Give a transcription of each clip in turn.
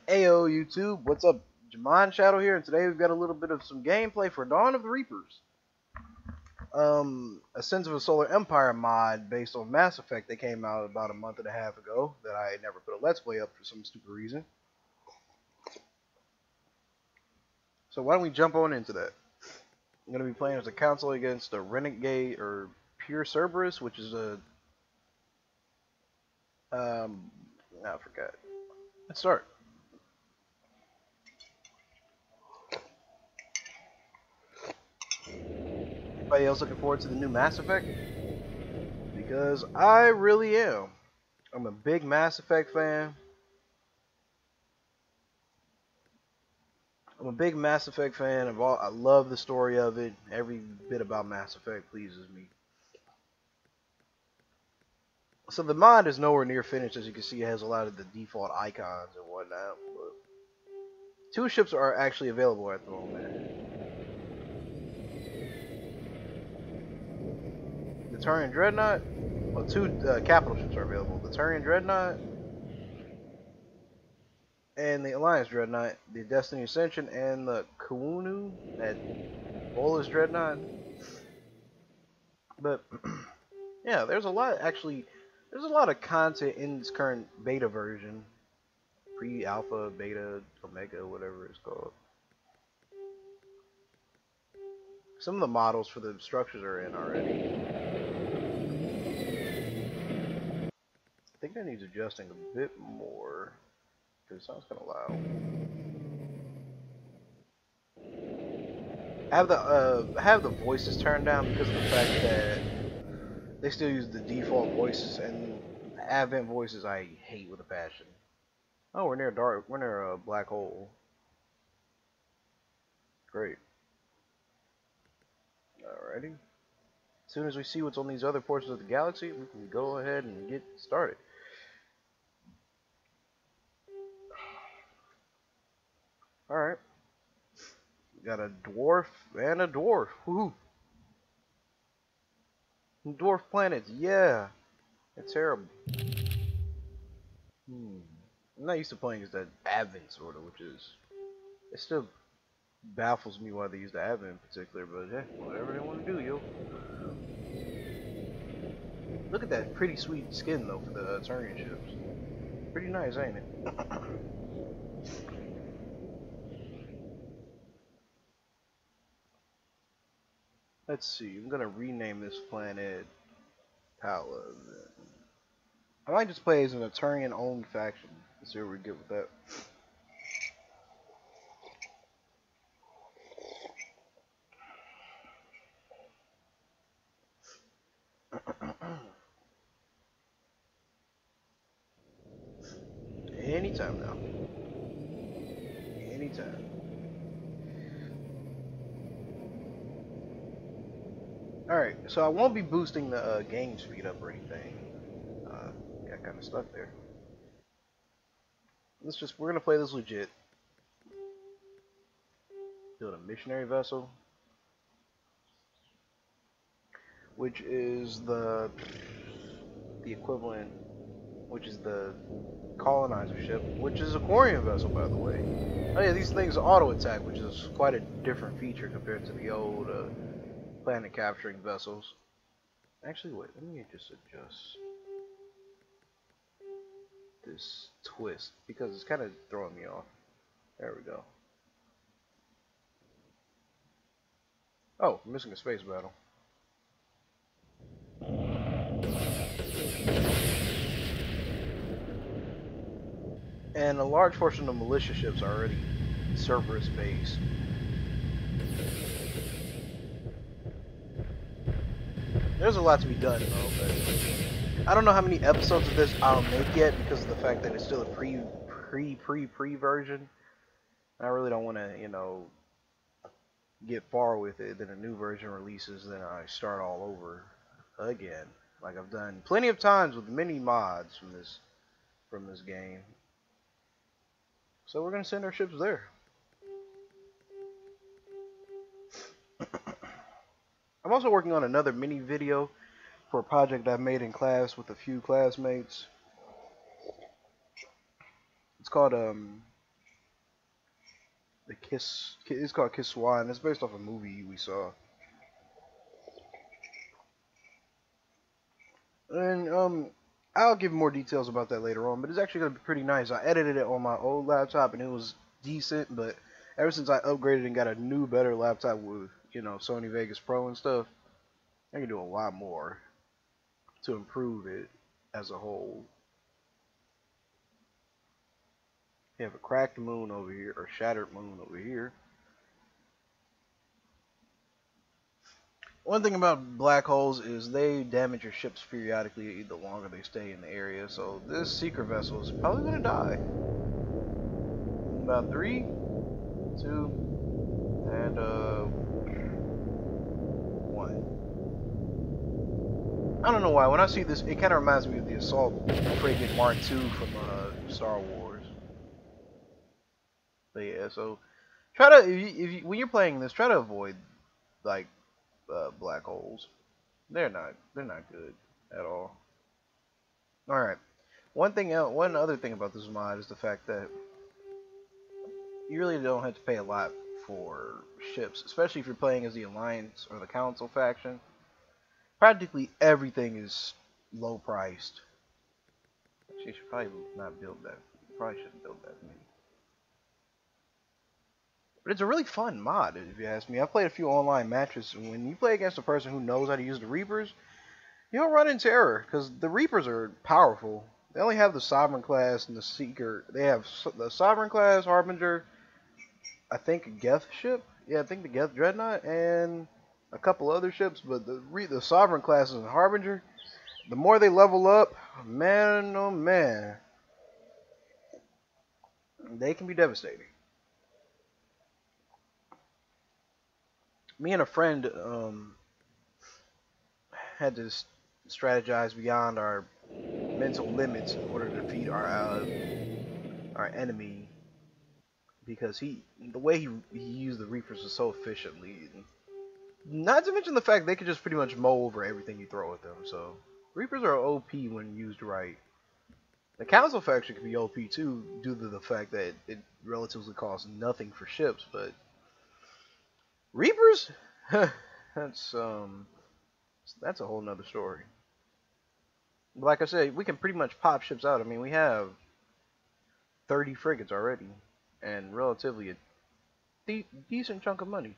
Ayo YouTube, what's up? Jamon Shadow here, and today we've got a little bit of some gameplay for Dawn of the Reapers. A Sense of a Solar Empire mod based on Mass Effect that came out about a month and a half ago that I never put a Let's Play up for some stupid reason. So why don't we jump on into that? I'm going to be playing as a council against a Renegade or Pure Cerberus, which is a... I forgot. Let's start. Anybody else looking forward to the new Mass Effect? Because I really am. I'm a big Mass Effect fan. I love the story of it. Every bit about Mass Effect pleases me. So the mod is nowhere near finished. As you can see, it has a lot of the default icons and whatnot. But 2 ships are actually available at the moment. The Turian Dreadnought. Well, 2 capital ships are available. The Turian Dreadnought and the Alliance Dreadnought, the Destiny Ascension, and the Kuunu, that Bolus Dreadnought. But yeah, there's a lot of content in this current beta version, pre-alpha, beta, omega, whatever it's called. Some of the models for the structures are in already. I think that needs adjusting a bit more, because it sounds kind of loud. I have the voices turned down because of the fact that they still use the default voices, and the Advent voices I hate with a passion. Oh, we're near a black hole. Great. Alrighty. As soon as we see what's on these other portions of the galaxy, we can go ahead and get started. Alright. We got a dwarf and a dwarf. Woohoo! Dwarf planets, yeah! It's terrible. I'm not used to playing as that Advent sort of, which is... It still baffles me why they use the Advent in particular, but yeah, whatever they want to do, yo. Look at that pretty sweet skin though for the Turian ships. Pretty nice, ain't it? Let's see, I'm gonna rename this planet Pala. I might just play as an Turian owned faction. Let's see what we get with that. Anytime now. Anytime. Alright, so I won't be boosting the game speed up or anything. Got kind of stuck there. We're gonna play this legit. Build a missionary vessel, which is the equivalent, which is the colonizer ship, which is a Quarian vessel, by the way. Oh yeah, these things auto attack, which is quite a different feature compared to the old planet capturing vessels. Actually, wait, let me just adjust this twist because it's kind of throwing me off. There we go. Oh, I'm missing a space battle. And a large portion of militia ships are already Cerberus based. There's a lot to be done though, but I don't know how many episodes of this I'll make yet because of the fact that it's still a pre version. I really don't want to, you know, get far with it. Then a new version releases, then I start all over again, like I've done plenty of times with many mods from this game. So we're gonna send our ships there. I'm also working on another mini video for a project I made in class with a few classmates. It's called the Kiss. It's called Kiss Swan. It's based off a movie we saw. And I'll give more details about that later on. But it's actually gonna be pretty nice. I edited it on my old laptop and it was decent. But ever since I upgraded and got a new, better laptop with Sony Vegas Pro and stuff, I can do a lot more to improve it as a whole. You have a cracked moon over here, or shattered moon over here. One thing about black holes is they damage your ships periodically the longer they stay in the area. So this seeker vessel is probably going to die. About 3, 2, and 1. I don't know why. When I see this, it kind of reminds me of the assault frigate Mark II from Star Wars. But yeah, so try to when you're playing this, try to avoid like black holes. They're not good at all. All right. One other thing about this mod is the fact that you really don't have to pay a lot for ships, especially if you're playing as the Alliance or the Council faction. Practically everything is low priced. Actually, you should probably not build that. You probably shouldn't build that many. But it's a really fun mod, if you ask me. I've played a few online matches, and when you play against a person who knows how to use the Reapers, you don't run into error, because the Reapers are powerful. They only have the Sovereign class and the Seeker. They have the Sovereign class, Harbinger, I think a Geth ship. Yeah, I think the Geth Dreadnought, and a couple other ships, but the Sovereign classes and Harbinger, the more they level up, man, oh man, they can be devastating. Me and a friend had to strategize beyond our mental limits in order to defeat our enemy, because the way he used the Reapers was so efficiently. Not to mention the fact they could just pretty much mow over everything you throw at them. So Reapers are OP when used right. The Council faction can be OP too, due to the fact that it relatively costs nothing for ships, but Reapers, that's a whole nother story. Like I said, we can pretty much pop ships out. I mean, we have 30 frigates already, and relatively a decent chunk of money.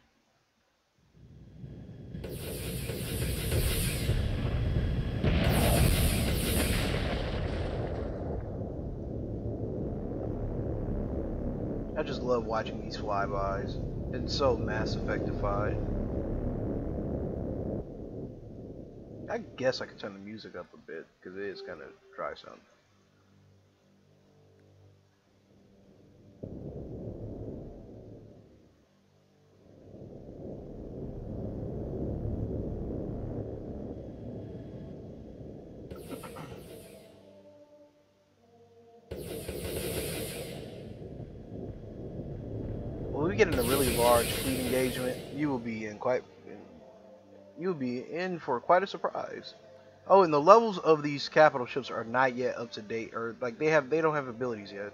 I just love watching these flybys. It's so Mass Effectified. I guess I could turn the music up a bit, because it is kind of dry sound. When we get in a really large fleet engagement, you will be in for quite a surprise. Oh, and the levels of these capital ships are not yet up to date, or like they don't have abilities yet.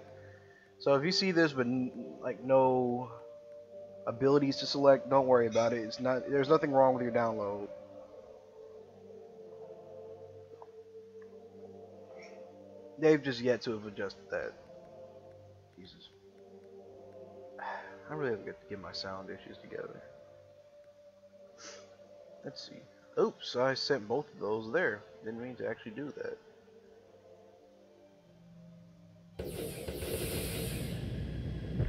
So if you see this but like no abilities to select, don't worry about it. There's nothing wrong with your download. They've just yet to have adjusted that. Jesus. I really have to get my sound issues together. Let's see. Oops, I sent both of those there. Didn't mean to actually do that.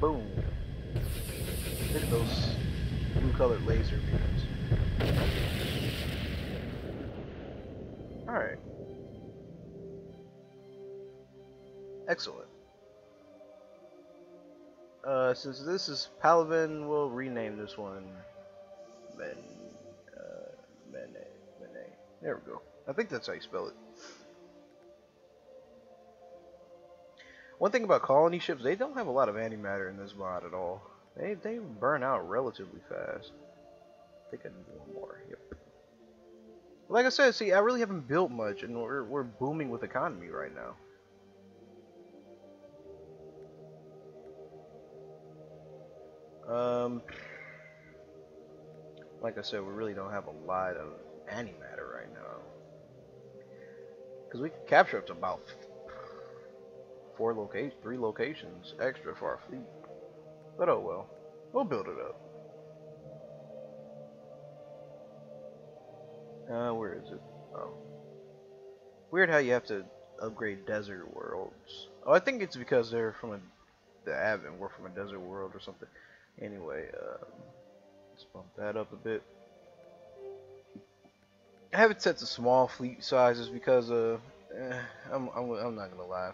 Boom. Look at those blue colored laser beams. Alright. Excellent. Since this is Palavin, we'll rename this one Mene. There we go. I think that's how you spell it. One thing about colony ships, they don't have a lot of antimatter in this mod at all. They burn out relatively fast. I think I need one more. Yep. Like I said, see, I really haven't built much, and we're booming with economy right now. Um, like I said, we really don't have a lot of antimatter right now. Because we can capture up to about 3 locations extra for our fleet. But oh well, we'll build it up. Where is it? Oh. Weird how you have to upgrade desert worlds. Oh, I think it's because they're from the Advent, we're from a desert world or something. Anyway, let's bump that up a bit. I have it set to small fleet sizes because I'm not gonna lie.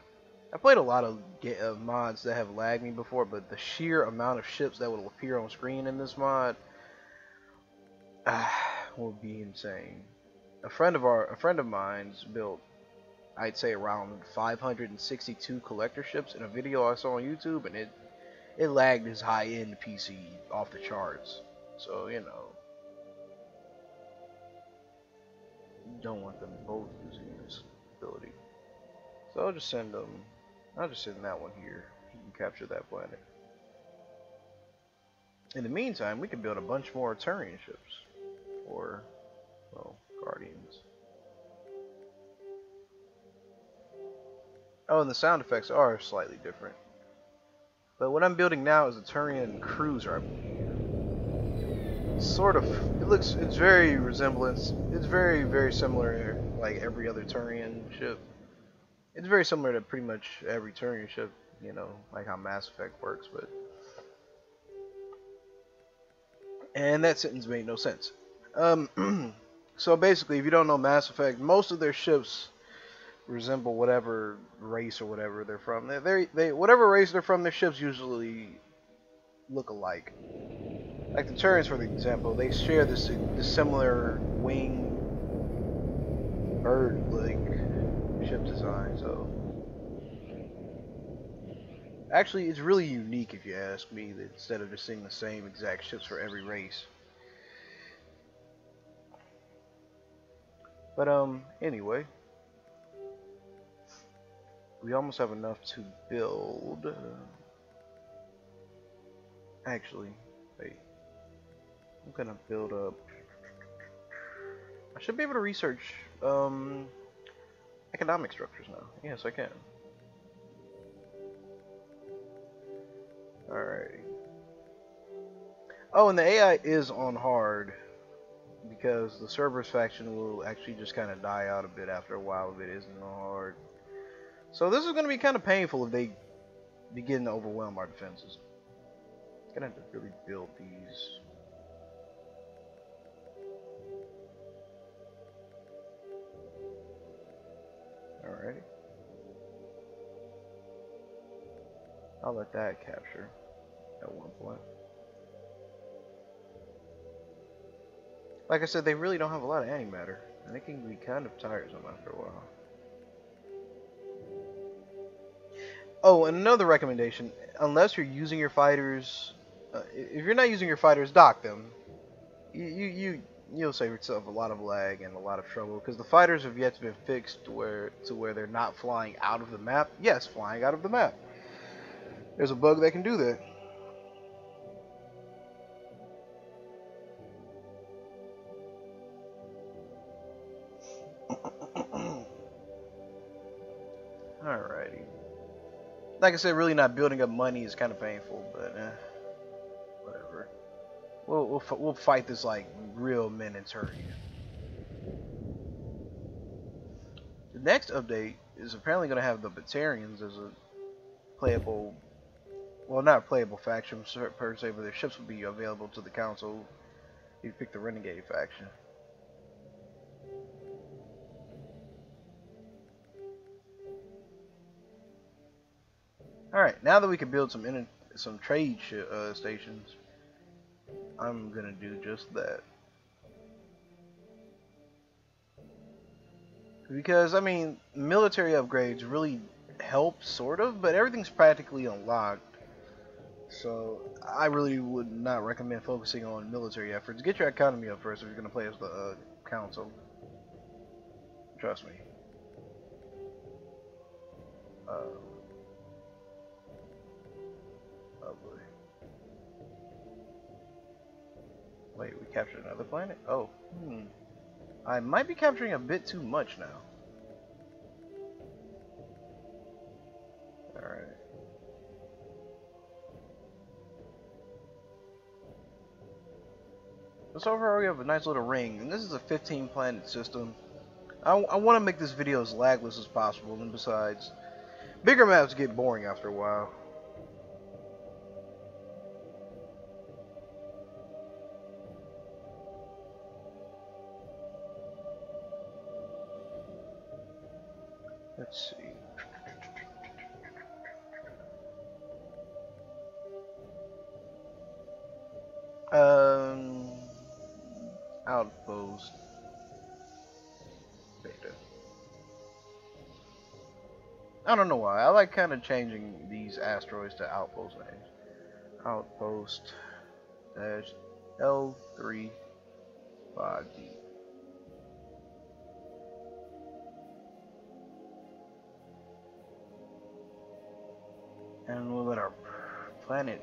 I played a lot of mods that have lagged me before, but the sheer amount of ships that will appear on screen in this mod will be insane. A friend of mine's built, I'd say, around 562 collector ships in a video I saw on YouTube, and it lagged his high-end PC off the charts. So you know, you don't want them both using this ability. So I'll just send that one here. He can capture that planet. In the meantime, we can build a bunch more Turian ships, or well, Guardians. Oh, and the sound effects are slightly different. But what I'm building now is a Turian cruiser. Sort of. It's very very similar, like every other Turian ship. It's very similar to pretty much every Turian ship, you know, like how Mass Effect works, but. And that sentence made no sense. So basically, if you don't know Mass Effect, most of their ships resemble whatever race or whatever they're from. Whatever race they're from, their ships usually look alike. Like the Turians, for example, they share this similar wing bird-like ship design. So actually, it's really unique if you ask me. That instead of just seeing the same exact ships for every race. But anyway. We almost have enough to build. Actually, wait. I'm gonna build up. I should be able to research economic structures now. Yes, I can. Alrighty. Oh, and the AI is on hard because the Cerberus faction will actually just kind of die out a bit after a while if it isn't on hard. So this is going to be kind of painful if they begin to overwhelm our defenses. Gonna have to really build these. Alrighty. I'll let that capture at one point. Like I said, they really don't have a lot of antimatter, and it can be kind of tiresome after a while. Oh, and another recommendation, unless you're using your fighters, if you're not using your fighters, dock them. You'll save yourself a lot of lag and a lot of trouble, because the fighters have yet to be fixed to where they're not flying out of the map. Yes, flying out of the map. There's a bug that can do that. Alrighty. Like I said, really not building up money is kind of painful, but whatever. We'll fight this like real men in Turkey. The next update is apparently going to have the Batarians as a playable, well, not a playable faction per se, but their ships will be available to the council if you pick the Renegade faction. Alright, now that we can build some trade stations, I'm gonna do just that. Because, I mean, military upgrades really help, sort of, but everything's practically unlocked. So, I really would not recommend focusing on military efforts. Get your economy up first if you're gonna play as the council. Trust me. Oh boy. Wait, we captured another planet? Oh, I might be capturing a bit too much now. Alright. So far we have a nice little ring, and this is a 15 planet system. I want to make this video as lagless as possible, and besides, bigger maps get boring after a while. Let's see. Outpost beta. I don't know why. I like kind of changing these asteroids to outpost names. Outpost dash L3 5D. And we'll let our planet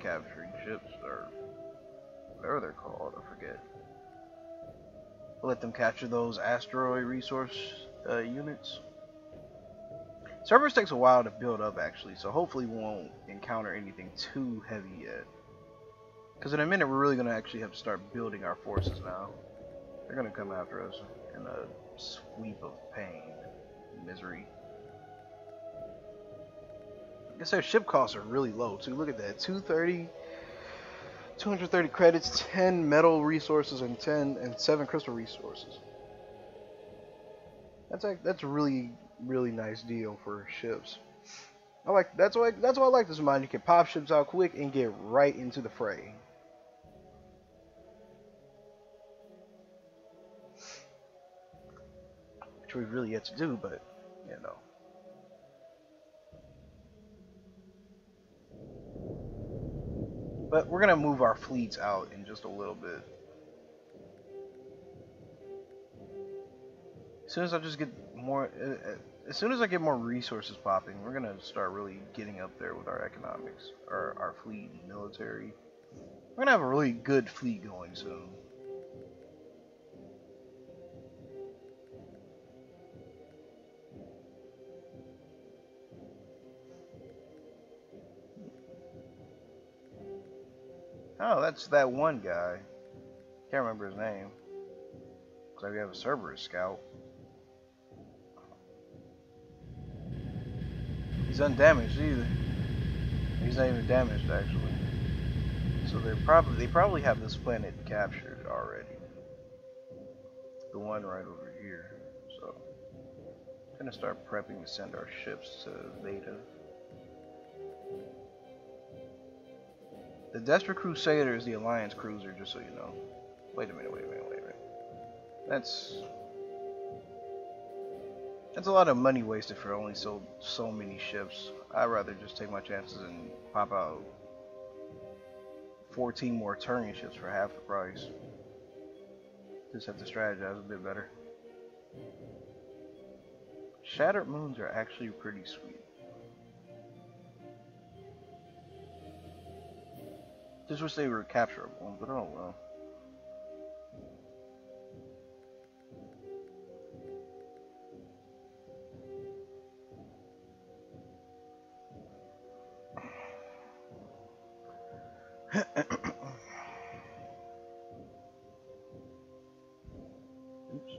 capturing ships, or whatever they're called, I forget. We'll let them capture those asteroid resource units. Servers takes a while to build up actually, so hopefully we won't encounter anything too heavy yet. Because in a minute we're really going to actually have to start building our forces now. They're going to come after us in a sweep of pain and misery. I guess their ship costs are really low too. Look at that, 230 credits, 10 metal resources, and 7 crystal resources. That's a really nice deal for ships. That's why I like this mod. You can pop ships out quick and get right into the fray. Which we've really yet to do, but you know. But we're gonna move our fleets out in just a little bit. As soon as I get more resources popping, we're gonna start really getting up there with our economics, our fleet and military. We're gonna have a really good fleet going soon. Oh, that's that one guy. Can't remember his name. Looks like we have a Cerberus scout. He's undamaged either. He's not even damaged actually. So they probably have this planet captured already. The one right over here. So I'm gonna start prepping to send our ships to Beta. The Desperate Crusader is the Alliance cruiser, just so you know. Wait a minute. That's a lot of money wasted for only so many ships. I'd rather just take my chances and pop out 14 more Turian ships for half the price. Just have to strategize a bit better. Shattered moons are actually pretty sweet. Just wish they were capturable, but oh well. Oops.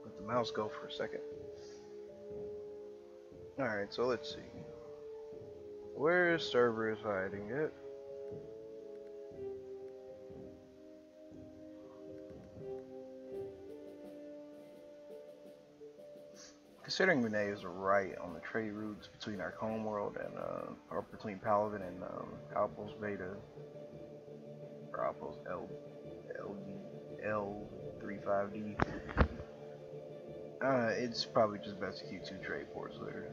Let the mouse go for a second. Alright, so let's see. Where is Cerberus hiding it? Considering Renee is right on the trade routes between our home world and or between Paladin and Outpost Beta, or Outpost L35D, it's probably just best to keep 2 trade ports there.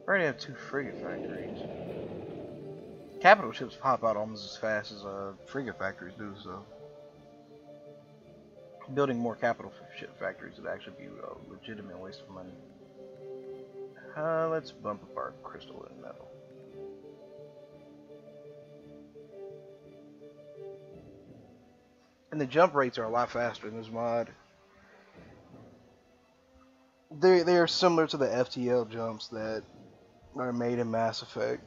I already have 2 frigate factories. Capital ships pop out almost as fast as frigate factories do, so building more capital ship factories would actually be a legitimate waste of money. Let's bump up our crystal and metal. And the jump rates are a lot faster in this mod. They are similar to the FTL jumps that are made in Mass Effect.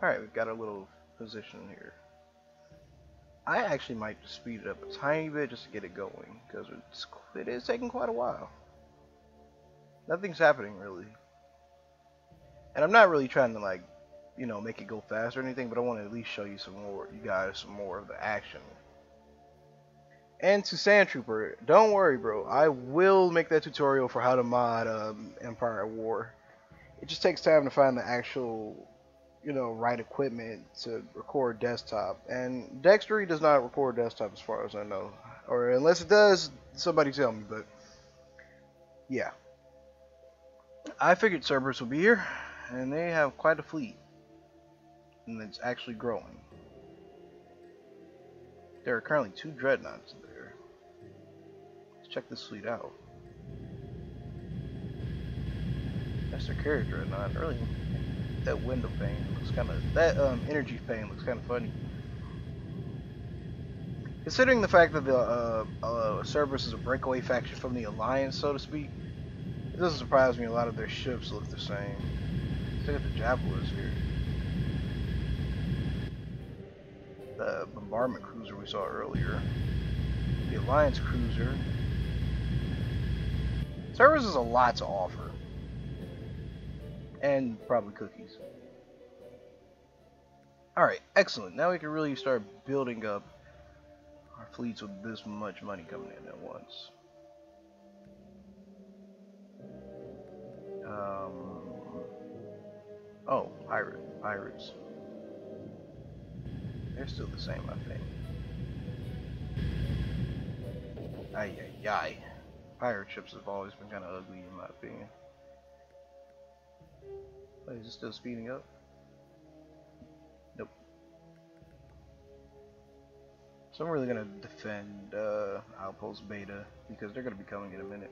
Alright, we've got a little position here. I actually might just speed it up a tiny bit just to get it going, because it is taking quite a while. Nothing's happening really. And I'm not really trying to, like, you know, make it go fast or anything, but I want to at least show you guys some more of the action. And to Sand Trooper, don't worry bro, I will make that tutorial for how to mod Empire at War. It just takes time to find the actual, you know, right equipment to record desktop, and Dextery does not record desktop as far as I know, or unless it does, somebody tell me. But yeah, I figured Cerberus would be here, and they have quite a fleet, and it's actually growing. There are currently 2 dreadnoughts there. Let's check this fleet out. That's their carrier dreadnought. Really, that window pane looks kind of, that energy pane looks kind of funny. Considering the fact that the Cerberus is a breakaway faction from the Alliance, so to speak, it doesn't surprise me a lot of their ships look the same. Let's look at the Javelins here. The bombardment cruiser we saw earlier. The Alliance cruiser. Cerberus has a lot to offer. And probably cookies. Alright, excellent. Now we can really start building up our fleets with this much money coming in at once. Oh, pirates. They're still the same, I think. Ay. Pirate ships have always been kind of ugly in my opinion. Wait, is it still speeding up? Nope. So I'm really gonna defend Outpost Beta because they're gonna be coming in a minute.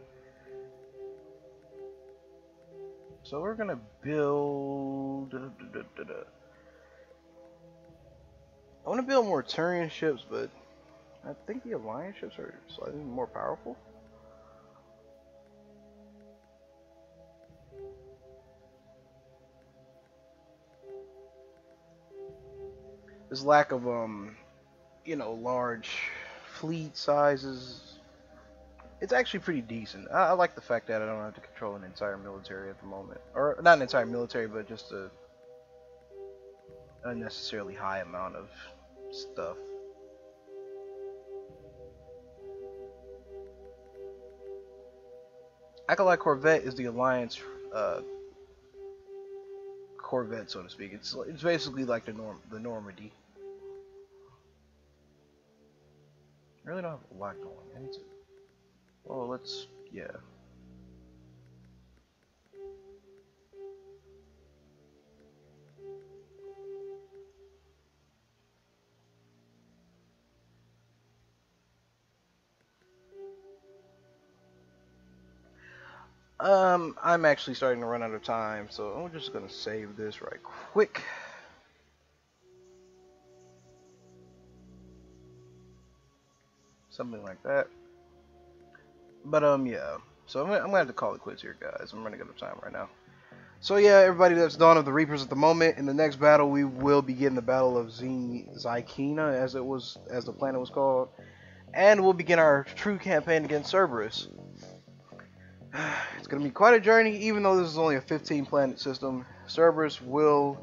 So we're gonna build. I want to build more Turian ships, but I think the Alliance ships are slightly more powerful. This lack of you know, large fleet sizes, it's actually pretty decent. I like the fact that I don't have to control an entire military at the moment, or not an entire military, but just a unnecessarily high amount of stuff. Acolyte Corvette is the Alliance Corvette, so to speak. It's basically like the Normandy. I really don't have a lot going into it. Well, let's, yeah. I'm actually starting to run out of time, so I'm just gonna save this right quick. Something like that. But yeah. So I'm gonna have to call it quits here, guys. I'm running out of time right now. So yeah, everybody, that's Dawn of the Reapers at the moment. In the next battle, we will begin the Battle of Zykina, as the planet was called, and we'll begin our true campaign against Cerberus. It's going to be quite a journey, even though this is only a 15-planet system. Cerberus will,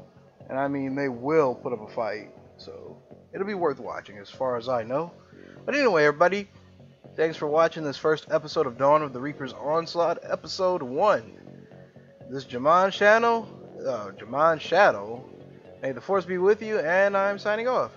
and I mean they will, put up a fight. So it'll be worth watching as far as I know. But anyway, everybody, thanks for watching this first episode of Dawn of the Reapers Onslaught, Episode 1. This is Jaman Shadow. May the Force be with you, and I'm signing off.